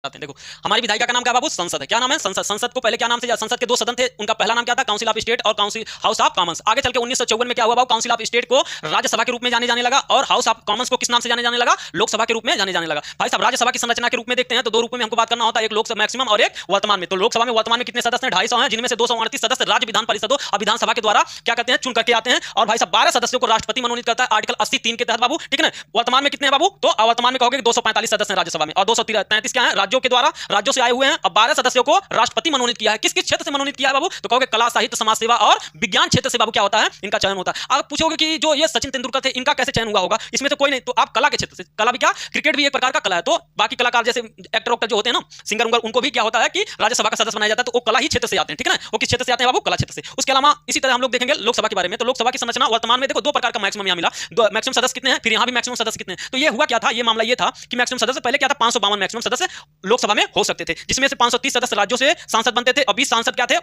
आते हैं। देखो, हमारी विधायिका का नाम क्या बाबू? संसद है। क्या नाम है? संसद। संसद को पहले क्या नाम से? संसद के दो सदन थे, उनका पहला नाम क्या था? काउंसिल ऑफ स्टेट और काउंसिल हाउस ऑफ कॉमन्स। आगे चल के 1954 में क्या हुआ बाबू? काउंसिल ऑफ स्टेट को राज्यसभा के रूप में जाने जाने लगा और हाउस ऑफ कॉमन्स को किस नाम से जाने जाने लगा? लोकसभा के रूप में जाने जाने लगा। भाई साहब, राज्यसभा की संरचना के रूप में देखते हैं तो दो रूप में हमको बात करना होता है, एक लोकसभा मैक्सिमम और एक वर्तमान में। तो लोकसभा में वर्तमान में कितने सदस्य हैं? 250 हैं, जिनमें से 238 सदस्य राज्य विधान परिषदों और विधानसभा के द्वारा क्या कहते हैं? चुन करके आते हैं। और भाई साहब 12 सदस्यों को राष्ट्रपति मनोनीत करता है आर्टिकल 80(3) के तहत बाबू, ठीक है ना। वर्तमान में कितने हैं बाबू? तो वर्तमान में कहोगे 245 सदस्य हैं राज्यसभा में और 233 क्या है? राज्यों के द्वारा, राज्यों से आए हुए हैं। अब 12 सदस्यों को राष्ट्रपति मनोनीत किया है। किस किस क्षेत्र से मनोनीत किया है बाबू? तो कहोगे कला, साहित्य, समाज सेवा और विज्ञान क्षेत्र से बाबू क्या होता है? इनका चयन होता है। आप पूछोगे कि जो ये सचिन तेंदुलकर थे, इनका कैसे चयन हुआ होगा? इसमें तो कोई नहीं, तो आप कला के क्षेत्र से। कला भी क्या? क्रिकेट भी एक प्रकार का कला है। तो बाकी कलाकार जैसे एक्टर वक्टर जो होते हैं ना, सिंगर उंगर, उनको भी क्या होता है कि राज्यसभा का सदस्य बनाया जाता है। तो वो कला ही क्षेत्र से आते हैं, ठीक है ना। वो किस क्षेत्र से आते हैं बाबू? कला क्षेत्र से। उसके अलावा इसी तरह हम लोग देखेंगे लोकसभा के बारे में। तो लोकसभा की संरचना वर्तमान में देखो दो प्रकार का मैक्सिमम यहाँ मिला। मैक्सिमम सदस्य कितने हैं, फिर यहाँ भी मैक्सिमम सदस्य कितने हैं। तो ये हुआ क्या था, ये मामला ये था कि मैक्सिमम सदस्य पहले क्या था? 552 मैक्सिमम सदस्य लोकसभा में हो सकते थे, जिसमें से 530 सदस्य राज्यों से सांसद बनते थे और 20 सांसद क्या थे?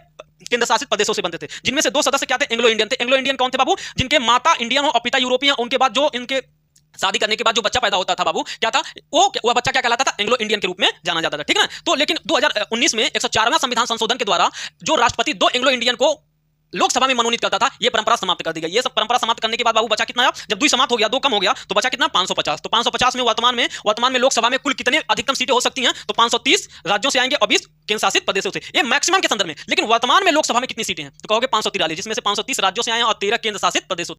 केंद्र शासित प्रदेशों से बनते थे, जिनमें से दो सदस्य क्या थे? एंग्लो इंडियन थे। एंग्लो इंडियन कौन थे बाबू? जिनके माता इंडियन हो और पिता यूरोपियन। उनके बाद जो इनके शादी करने के बाद जो बच्चा पैदा होता था बाबू, क्या था वो बच्चा क्या कहलाता था? एंग्लो इंडियन के रूप में जाना जाता था, ठीक है ना। तो लेकिन 2019 में 104वां संविधान संशोधन के द्वारा जो राष्ट्रपति दो एंग्लो इंडियन को लोकसभा में मनोनीत करता था, ये परंपरा समाप्त कर दी गई। ये सब परंपरा समाप्त करने के बाद बाबू बचा कितना आया? जब दुई समाप्त हो गया, दो कम हो गया, तो बचा कितना? 550। तो 550 में वर्तमान में लोकसभा में कुल कितने अधिकतम सीटें हो सकती हैं? तो 530 राज्यों से आएंगे और 20 केंद्र शासित प्रदेशों से। ये मैक्सिमम के संदर्भ में। लेकिन वर्तमान में लोकसभा में कितनी सीटें हैं? तो कहोगे 543, जिसमें से 530 राज्यों से आए हैं और 13 केंद्र शासित प्रदेशों